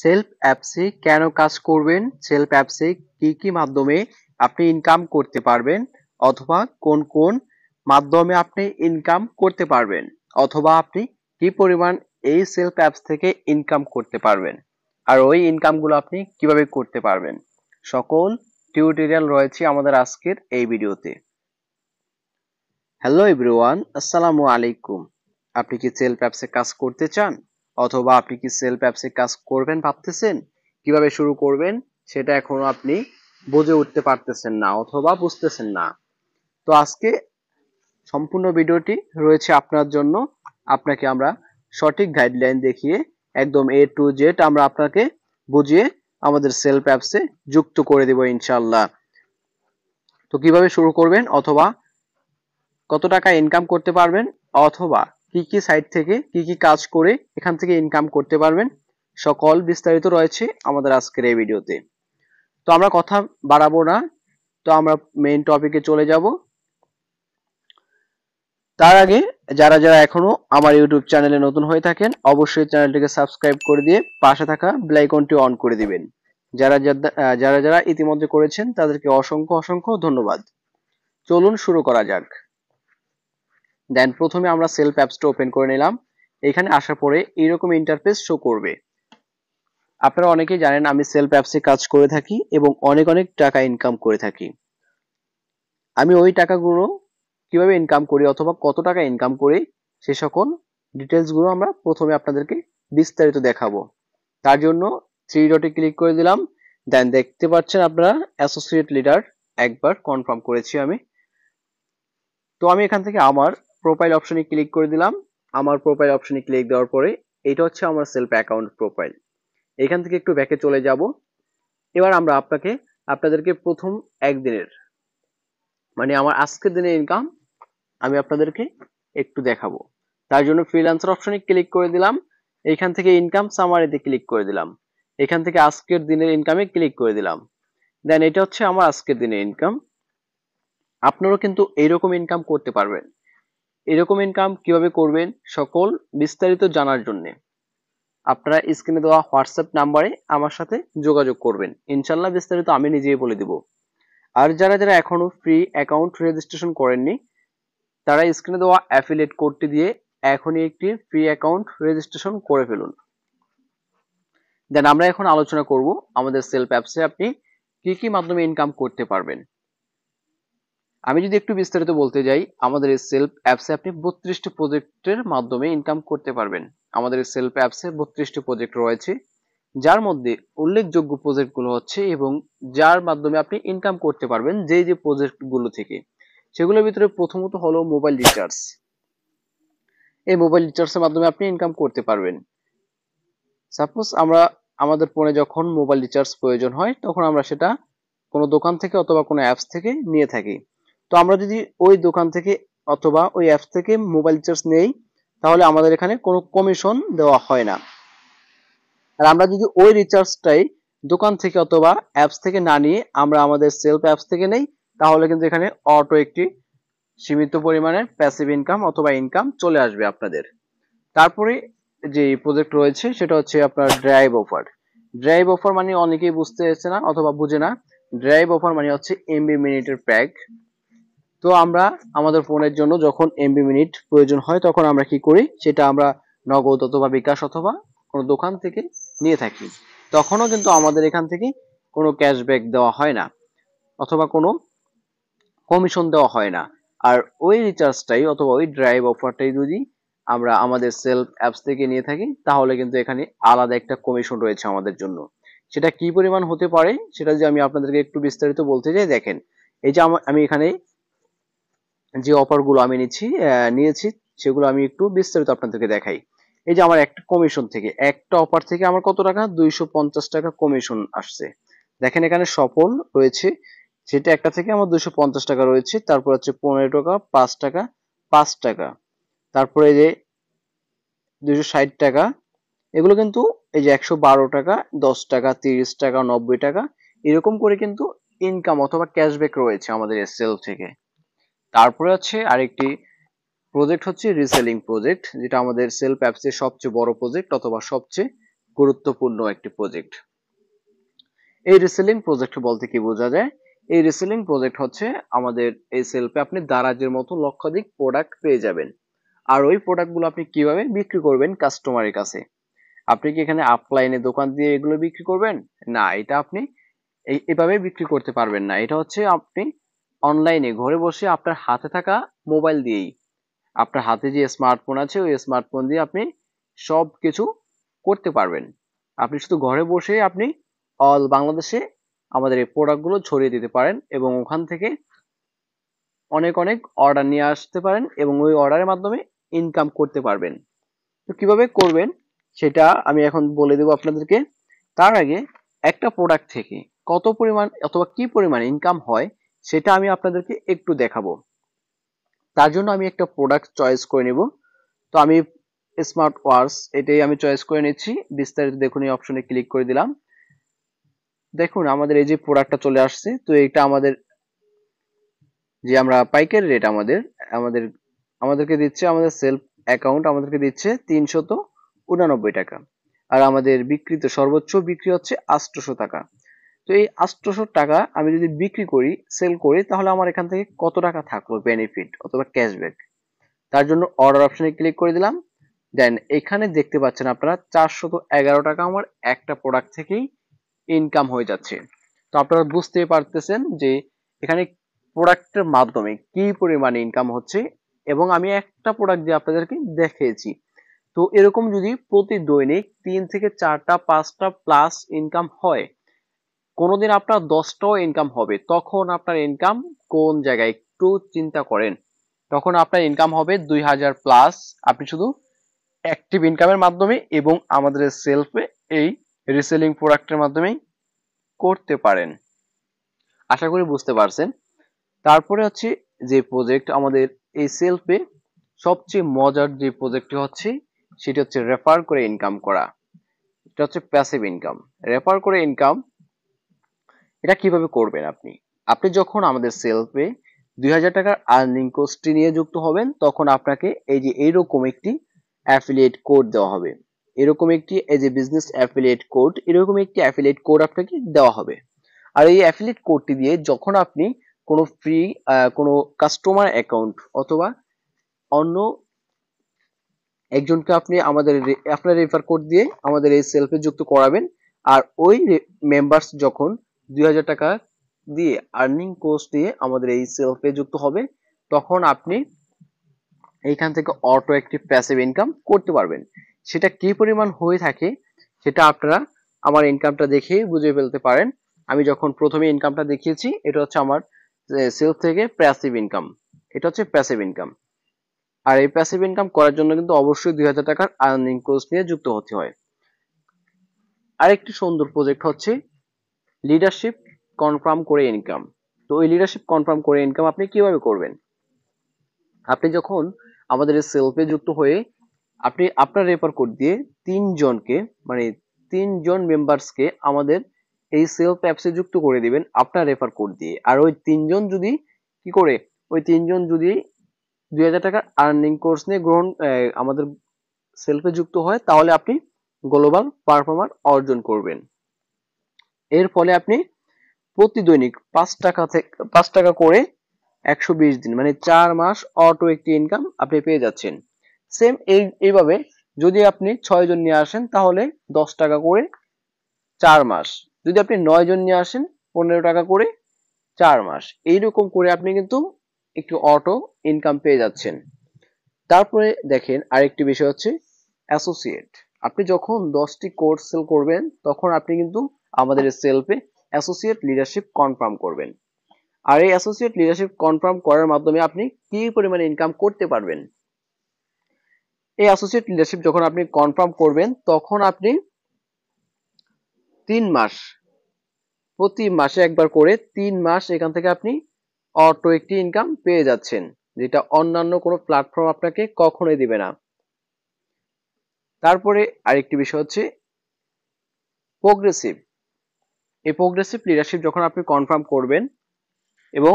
Self অ্যাপসে কেন কাজ করবেন, সেলফ অ্যাপসে কি কি মাধ্যমে আপনি ইনকাম করতে পারবেন, অথবা কোন কোন মাধ্যমে আপনি ইনকাম করতে পারবেন, অথবা আপনি কি পরিমাণ এই সেলফ অ্যাপস থেকে ইনকাম করতে পারবেন, আর ওই ইনকামগুলো আপনি কিভাবে করতে পারবেন, সকল টিউটোরিয়াল রয়েছে আমাদের আজকের এই ভিডিওতে। হ্যালো এভরিওয়ান, আসসালামু আলাইকুম। আপনি কি সেলফ অ্যাপসে কাজ করতে চান, অথবা আপনি কি সেলফ অ্যাপসে কাজ করবেন ভাবতেছেন, কিভাবে শুরু করবেন সেটা এখনো আপনি বুঝে উঠতে পারতেছেন না অথবা বুঝতেছেন না? তো আজকে সম্পূর্ণ ভিডিওটি রয়েছে আপনার জন্য। আপনাকে আমরা সঠিক গাইডলাইন দেখিয়ে একদম A to Z আমরা আপনাকে বুঝিয়ে আমাদের সেলফ অ্যাপসে যুক্ত করে দেব ইনশাআল্লাহ। তো কিভাবে শুরু করবেন, অথবা কত টাকা ইনকাম করতে পারবেন, অথবা কি কি সাইট থেকে কি কি কাজ করে এখান থেকে ইনকাম করতে পারবেন, সকল বিস্তারিত রয়েছে আমাদের আজকের এই ভিডিওতে। তো আমরা কথা বাড়াবো না, তো আমরা মেইন টপিকে চলে যাব। তার আগে যারা যারা এখনো আমার ইউটিউব চ্যানেলে নতুন হয়ে থাকেন, অবশ্যই চ্যানেলটিকে সাবস্ক্রাইব করে দিয়ে পাশে থাকা বেল আইকনটি অন করে দিবেন। যারা যারা যারা ইতিমধ্যে করেছেন তাদেরকে অসংখ্য অসংখ্য ধন্যবাদ। চলুন শুরু করা যাক। দেন প্রথমে আমরা সেলফ অ্যাপসটা ওপেন করে নিলাম। এখানে আসার পরে এইরকম ইন্টারফেস শো করবে। আপনারা অনেকেই জানেন আমি সেলফ অ্যাপসে কাজ করে থাকি এবং অনেক অনেক টাকা ইনকাম করে থাকি। আমি ওই টাকাগুলো কিভাবে ইনকাম করি অথবা কত টাকা ইনকাম করি সে সকল ডিটেলস গুলো আমরা প্রথমে আপনাদেরকে বিস্তারিত দেখাবো। তার জন্য থ্রি ডটে ক্লিক করে দিলাম। দেন দেখতে পাচ্ছেন আপনারা অ্যাসোসিয়েট লিডার একবার কনফার্ম করেছি আমি। তো আমি এখান থেকে আমার প্রোফাইল অপশনে ক্লিক করে দিলাম। আমার প্রোফাইল অপশনে ক্লিক দেওয়ার পরে এটা হচ্ছে আমার সেলফ অ্যাকাউন্ট প্রোফাইল। এখান থেকে একটু ব্যাকে চলে যাব। এবার আমরা আপনাদেরকে প্রথম একদিনের মানে আমার আজকের দিনের ইনকাম আমি আপনাদেরকে একটু দেখাবো। তার জন্য ফ্রিল্যান্সার অপশনে ক্লিক করে দিলাম। এখান থেকে ইনকাম সামারিতে ক্লিক করে দিলাম। এখান থেকে আজকের দিনের ইনকামে ক্লিক করে দিলাম। দেন এটা হচ্ছে আমার আজকের দিনের ইনকাম। আপনারাও কিন্তু এইরকম ইনকাম করতে পারবেন। এরকম ইনকাম কিভাবে করবেন সকল বিস্তারিত জানার জন্য আপনারা স্ক্রিনে দেওয়া হোয়াটসঅ্যাপ নাম্বারে আমার সাথে যোগাযোগ করবেন। ইনশাল্লাহ বিস্তারিত আমি নিজেই বলে দিব। আর যারা যারা এখনো ফ্রি অ্যাকাউন্ট রেজিস্ট্রেশন করেননি তারা স্ক্রিনে দেওয়া অ্যাফিলিয়েট কোডটি দিয়ে এখনই একটি ফ্রি অ্যাকাউন্ট রেজিস্ট্রেশন করে ফেলুন। দেন আমরা এখন আলোচনা করব আমাদের সেলফ অ্যাপসে আপনি কি কি মাধ্যমে ইনকাম করতে পারবেন। আমি যদি একটু বিস্তারিত বলতে যাই, আমাদের এই সেলফ অ্যাপসে আপনি 32টি প্রজেক্টের মাধ্যমে ইনকাম করতে পারবেন। আমাদের এই সেলফ অ্যাপসে 32টি প্রজেক্ট রয়েছে, যার মধ্যে উল্লেখযোগ্য প্রজেক্টগুলো হচ্ছে এবং যার মাধ্যমে আপনি ইনকাম করতে পারবেন যে প্রজেক্টগুলো থেকে, সেগুলোর ভিতরে প্রথমত হলো মোবাইল রিচার্জ। এই মোবাইল রিচার্জের মাধ্যমে আপনি ইনকাম করতে পারবেন। সাপোজ আমাদের ফোনে যখন মোবাইল রিচার্জ প্রয়োজন হয় তখন আমরা সেটা কোনো দোকান থেকে অথবা কোনো অ্যাপস থেকে নিয়ে থাকি। তো আমরা যদি ওই দোকান থেকে অথবা ওই অ্যাপস থেকে মোবাইল রিচার্জ নেই তাহলে আমাদের এখানে কোনো কমিশন দেওয়া হয় না। আর আমরা যদি ওই রিচার্জটাই দোকান থেকে অথবা অ্যাপস থেকে না নিয়ে আমরা আমাদের সেলফ অ্যাপস থেকে নেই তাহলে কিন্তু এখানে অটো একটি সীমিত পরিমাণে প্যাসিভ ইনকাম অথবা ইনকাম চলে আসবে আপনাদের। তারপরে যে প্রজেক্ট রয়েছে সেটা হচ্ছে আপনার ড্রাইভ অফার। ড্রাইভ অফার মানে অনেকেই বুঝতে চাইছে না অথবা বুঝে না। ড্রাইভ অফার মানে হচ্ছে এমবি মিনিটের প্যাক। তো আমরা আমাদের ফোনের জন্য যখন এমবি মিনিট প্রয়োজন হয় তখন আমরা কি করি, সেটা আমরা নগদ অথবা বিকাশ অথবা কোনো দোকান থেকে নিয়ে থাকি। তখনও কিন্তু আমাদের এখান থেকে কোনো ক্যাশব্যাক দেওয়া হয় না অথবা কোনো কমিশন দেওয়া হয় না। আর ওই রিচার্জটাই অথবা ওই ড্রাইভ অফারটাই যদি আমরা আমাদের সেলফ অ্যাপস থেকে নিয়ে থাকি তাহলে কিন্তু এখানে আলাদা একটা কমিশন রয়েছে আমাদের জন্য। সেটা কি পরিমাণ হতে পারে সেটা যদি আমি আপনাদেরকে একটু বিস্তারিত বলতে যাই, দেখেন এই যে আমি এখানে যে অফারগুলো আমি নিয়েছি সেগুলো আমি একটু বিস্তারিত আপনাদেরকে দেখাই। এই যে আমার একটা কমিশন থেকে একটা অফার থেকে আমার কত টাকা, 250 টাকা কমিশন আসছে। দেখেন এখানে সফল রয়েছে, সেটা একটা থেকে আমার 250 টাকা রয়েছে। তারপর হচ্ছে 15 টাকা, 5 টাকা, 5 টাকা, তারপরে যে 260 টাকা, এগুলো কিন্তু এই যে 112 টাকা, 10 টাকা, 30 টাকা, 90 টাকা, এরকম করে কিন্তু ইনকাম অথবা ক্যাশব্যাক রয়েছে আমাদের এসএল থেকে। তারপরে হচ্ছে আরেকটি প্রজেক্ট হচ্ছে রিসেলিং প্রজেক্ট, যেটা আমাদের সেলফ অ্যাপসের সবচেয়ে বড় প্রজেক্ট অথবা সবচেয়ে গুরুত্বপূর্ণ একটি প্রজেক্ট। এই রিসেলিং প্রজেক্ট বলতে কি বোঝা যায়? এই রিসেলিং প্রজেক্ট হচ্ছে আমাদের এই সেলফে আপনি দারাজের মতো লক্ষাধিক প্রোডাক্ট পেয়ে যাবেন। আর ওই প্রোডাক্টগুলো আপনি কিভাবে বিক্রি করবেন কাস্টমারের কাছে? আপনি কি এখানে অফলাইনে দোকান দিয়ে এগুলো বিক্রি করবেন? না, এটা আপনি এভাবে বিক্রি করতে পারবেন না। এটা হচ্ছে আপনি অনলাইনে ঘরে বসে আপনার হাতে থাকা মোবাইল দিয়েই, আপনার হাতে যে স্মার্টফোন আছে ওই স্মার্টফোন দিয়ে আপনি সব কিছু করতে পারবেন। আপনি শুধু ঘরে বসে আপনি অল বাংলাদেশে আমাদের এই প্রোডাক্টগুলো ছড়িয়ে দিতে পারেন এবং ওখান থেকে অনেক অনেক অর্ডার নিয়ে আসতে পারেন এবং ওই অর্ডারের মাধ্যমে ইনকাম করতে পারবেন। তো কিভাবে করবেন সেটা আমি এখন বলে দেবো আপনাদেরকে। তার আগে একটা প্রোডাক্ট থেকে কত পরিমাণ অথবা কি পরিমাণ ইনকাম হয় সেটা আমি আপনাদেরকে একটু দেখাবো। তার জন্য আমি একটা প্রোডাক্ট চয়েস করে নিব। তো আমি স্মার্ট ওয়াচ এটাই আমি চয়েস করে নিচ্ছি। বিস্তারিত দেখুন, এই অপশনে ক্লিক করে দিলাম। দেখুন আমাদের এই যে প্রোডাক্টটা চলে আসছে। তো এটা আমাদের যে আমরা পাইকারি রেট আমাদের আমাদেরকে দিচ্ছে, আমাদের সেলফ অ্যাকাউন্ট আমাদেরকে দিচ্ছে 389 টাকা। আর আমাদের বিক্রিত সর্বোচ্চ বিক্রি হচ্ছে 800 টাকা। তো এই 800 টাকা আমি যদি বিক্রি করি, সেল করি, তাহলে আমার এখান থেকে কত টাকা থাকলো বেনিফিট অথবা ক্যাশব্যাক? তার জন্য অর্ডার অপশনে ক্লিক করে দিলাম। দেন এখানে দেখতে পাচ্ছেন আপনারা 411 টাকা আমার একটা প্রোডাক্ট থেকেই ইনকাম হয়ে যাচ্ছে। তো আপনারা বুঝতেই পারতেছেন যে এখানে প্রোডাক্টের মাধ্যমে কি পরিমাণে ইনকাম হচ্ছে এবং আমি একটা প্রোডাক্ট দিয়ে আপনাদেরকে দেখিয়েছি। তো এরকম যদি প্রতি দৈনিক 3 থেকে 4টা 5টা প্লাস ইনকাম হয়, কোনোদিন আপনার 10টাও ইনকাম হবে, তখন আপনার ইনকাম কোন জায়গায় একটু চিন্তা করেন। তখন আপনার ইনকাম হবে 2000 প্লাস। আপনি শুধু অ্যাক্টিভ ইনকামের মাধ্যমে এবং আমাদের সেলফে এই রিসেলিং প্রোডাক্টের মাধ্যমেই করতে পারেন। আশা করি বুঝতে পারছেন। তারপরে হচ্ছে যে প্রজেক্ট আমাদের এই সেলফে সবচেয়ে মজার যে প্রজেক্টটি হচ্ছে সেটা হচ্ছে রেফার করে ইনকাম করা। এটা হচ্ছে প্যাসিভ ইনকাম। রেফার করে ইনকাম এটা কিভাবে করবেন? আপনি আপনি যখন আমাদের সেলফে 2000 টাকার আর্নিং কোর্সটি নিয়ে যুক্ত হবেন, তখন আপনাকে এই যে এইরকম একটি অ্যাফিলিয়েট কোড দেওয়া হবে। এরকম একটি এই যে বিজনেস অ্যাফিলিয়েট কোড, এরকম একটি অ্যাফিলিয়েট কোড আপনাকে দেওয়া হবে। আর এই অ্যাফিলিয়েট কোডটি দিয়ে যখন আপনি কোনো ফ্রি কোনো কাস্টমার অ্যাকাউন্ট অথবা অন্য একজনকে আপনি আপনার রেফার কোড দিয়ে আমাদের এই সেলফে যুক্ত করাবেন, আর ওই মেম্বার্স যখন 2000 টাকা দিয়ে আর্নিং কোর্স দিয়ে আমাদের এই সেলফে যুক্ত হবে, তখন আপনি এইখান থেকে অটো একটি প্যাসিভ ইনকাম করতে পারবেন। সেটা কি পরিমাণ হয়ে থাকে সেটা আপনারা আমার ইনকামটা দেখেই বুঝে ফেলতে পারেন। আমি যখন প্রথমে ইনকামটা দেখিয়েছি, এটা হচ্ছে আমার সেলফ থেকে প্যাসিভ ইনকাম। এটা হচ্ছে প্যাসিভ ইনকাম। আর এই প্যাসিভ ইনকাম করার জন্য কিন্তু অবশ্যই 2000 টাকার আর্নিং কোর্স নিয়ে যুক্ত হতে হয়। আরেকটি সুন্দর প্রজেক্ট হচ্ছে লিডারশিপ কনফার্ম করে ইনকাম। তো এই লিডারশিপ কনফার্ম করে ইনকাম আপনি কিভাবে করবেন? আপনি যখন আমাদের এই সেলফে যুক্ত হয়ে আপনি আপনার রেফার কোড দিয়ে 3 জনকে, মানে 3 জন মেম্বার্সকে আমাদের এই সেলফ অ্যাপসে যুক্ত করে দিবেন আপনার রেফার কোড দিয়ে। আর ওই 3 জন যদি কি করে, ওই 3 জন যদি 2000 টাকার আর্নিং কোর্স নিয়ে আমাদের সেলফে যুক্ত হয়, তাহলে আপনি গ্লোবাল পারফর্মার অর্জন করবেন। এর ফলে আপনি প্রতি দৈনিক 5 টাকা করে 120 দিন মানে 4 মাস অটো একটি ইনকাম আপনি পেয়ে যাচ্ছেন। সেম এইভাবে যদি আপনি 6 জন নিয়ে আসেন তাহলে 10 টাকা করে 4 মাস। যদি আপনি 9 জন নিয়ে আসেন 15 টাকা করে 4 মাস। এইরকম করে আপনি কিন্তু একটু অটো ইনকাম পেয়ে যাচ্ছেন। তারপরে দেখেন আরেকটি বিষয় হচ্ছে অ্যাসোসিয়েট। আপনি যখন 10টি কোর্স সেল করবেন, তখন আপনি কিন্তু আমাদের সেলফে অ্যাসোসিয়েট লিডারশিপ কনফার্ম করবেন। আর এই অ্যাসোসিয়েট লিডারশিপ কনফার্ম করার মাধ্যমে আপনি কি পরিমাণে ইনকাম করতে পারবেন? এই অ্যাসোসিয়েট লিডারশিপ যখন আপনি কনফার্ম করবেন, তখন আপনি 3 মাস, প্রতি মাসে একবার করে 3 মাস এখান থেকে আপনি অটো একটি ইনকাম পেয়ে যাচ্ছেন, যেটা অন্যান্য কোনো প্ল্যাটফর্ম আপনাকে কখনোই দিবে না। তারপরে আরেকটি বিষয় হচ্ছে প্রোগ্রেসিভ। এই প্রোগ্রেসিভ লিডারশিপ যখন আপনি কনফার্ম করবেন এবং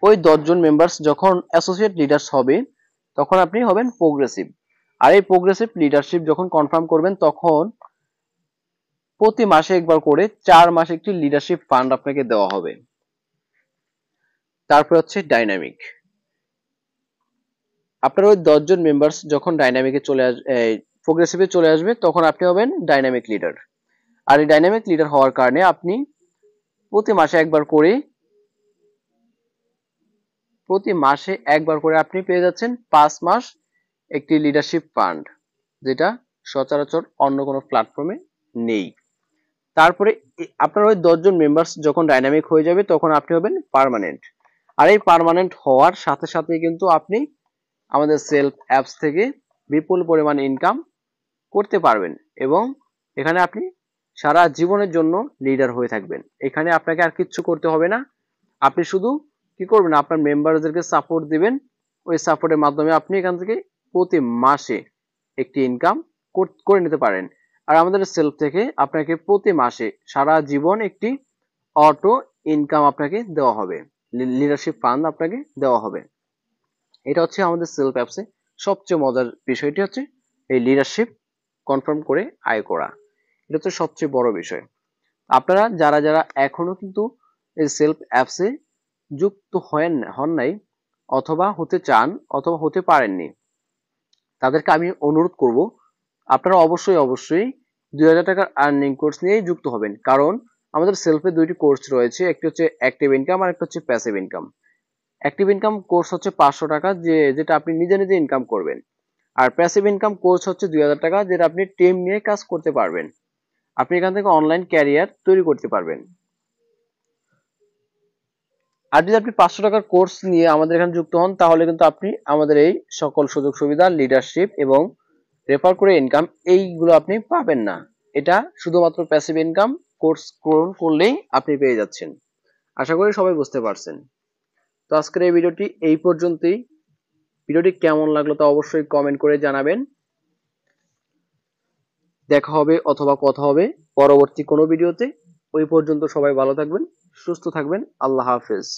ওই 10 জন মেম্বার্স যখন অ্যাসোসিয়েট লিডার্স হবে, তখন আপনি হবেন প্রোগ্রেসিভ। আর এই প্রোগ্রেসিভ লিডারশিপ যখন কনফার্ম করবেন, তখন প্রতি মাসে একবার করে 4 মাসে একটি লিডারশিপ ফান্ড আপনাকে দেওয়া হবে। তারপর হচ্ছে ডাইনামিক। আপনার ওই 10 জন মেম্বার্স যখন ডাইনামিকে চলে আসবে, প্রোগ্রেসিভে চলে আসবে, তখন আপনি হবেন ডাইনামিক লিডার। আর এই ডাইনামিক লিডার হওয়ার কারণে আপনি প্রতি মাসে একবার করে আপনি পেয়ে যাচ্ছেন 5 মাস একটি লিডারশিপ ফান্ড, যেটা সচরাচর অন্য কোনো প্ল্যাটফর্মে নেই। তারপরে আপনার ওই 10 জন মেম্বার্স যখন ডাইনামিক হয়ে যাবে, তখন আপনি হবেন পার্মানেন্ট। আর এই পার্মানেন্ট হওয়ার সাথে সাথে কিন্তু আপনি আমাদের সেলফ অ্যাপস থেকে বিপুল পরিমাণ ইনকাম করতে পারবেন, এবং এখানে আপনি সারা জীবনের জন্য লিডার হয়ে থাকবেন। এখানে আপনাকে আর কিচ্ছু করতে হবে না। আপনি শুধু কি করবেন, আপনার মেম্বারদেরকে সাপোর্ট দিবেন। ওই সাপোর্টের মাধ্যমে আপনি এখান থেকে প্রতি মাসে একটি ইনকাম করে নিতে পারেন। আর আমাদের সেলফ থেকে আপনাকে প্রতি মাসে সারা জীবন একটি অটো ইনকাম আপনাকে দেওয়া হবে, লিডারশিপ ফান্ড আপনাকে দেওয়া হবে। এটা হচ্ছে আমাদের সেলফ অ্যাপসে সবচেয়ে মজার বিষয়টি হচ্ছে এই লিডারশিপ কনফার্ম করে আয় করা। এটা হচ্ছে সবচেয়ে বড় বিষয়। আপনারা যারা যারা এখনো কিন্তু এই সেলফ অ্যাপসে যুক্ত হন নাই, অথবা হতে চান, অথবা হতে পারেননি, তাদেরকে আমি অনুরোধ করব আপনারা অবশ্যই 2000 টাকার আর্নিং কোর্স নিয়েই যুক্ত হবেন। কারণ আমাদের সেলফে দুইটি কোর্স রয়েছে, একটি হচ্ছে অ্যাক্টিভ ইনকাম আর একটা হচ্ছে passive income. Active income course হচ্ছে 500 টাকা, যেটা আপনি নিজে নিজে ইনকাম করবেন। আর প্যাসিভ ইনকাম কোর্স হচ্ছে 2000 টাকা, যেটা আপনি টিম নিয়ে কাজ করতে পারবেন। আপনি এখান থেকে অনলাইন ক্যারিয়ার তৈরি করতে পারবেন। আর যদি আপনি 500 টাকার কোর্স নিয়ে আমাদের এখানে যুক্ত হন, তাহলে কিন্তু আপনি আমাদের এই সকল সুযোগ সুবিধা, লিডারশিপ এবং রেফার করে ইনকাম, এইগুলো আপনি পাবেন না। এটা শুধুমাত্র প্যাসিভ ইনকাম কোর্স করলেই আপনি পেয়ে যাচ্ছেন। আশা করি সবাই বুঝতে পারছেন। তো আজকের এই ভিডিওটি এই পর্যন্তই। ভিডিওটি কেমন লাগলো তা অবশ্যই কমেন্ট করে জানাবেন। দেখা হবে অথবা কথা হবে পরবর্তী কোনো ভিডিওতে। ওই পর্যন্ত সবাই ভালো থাকবেন, সুস্থ থাকবেন। আল্লাহ হাফেজ।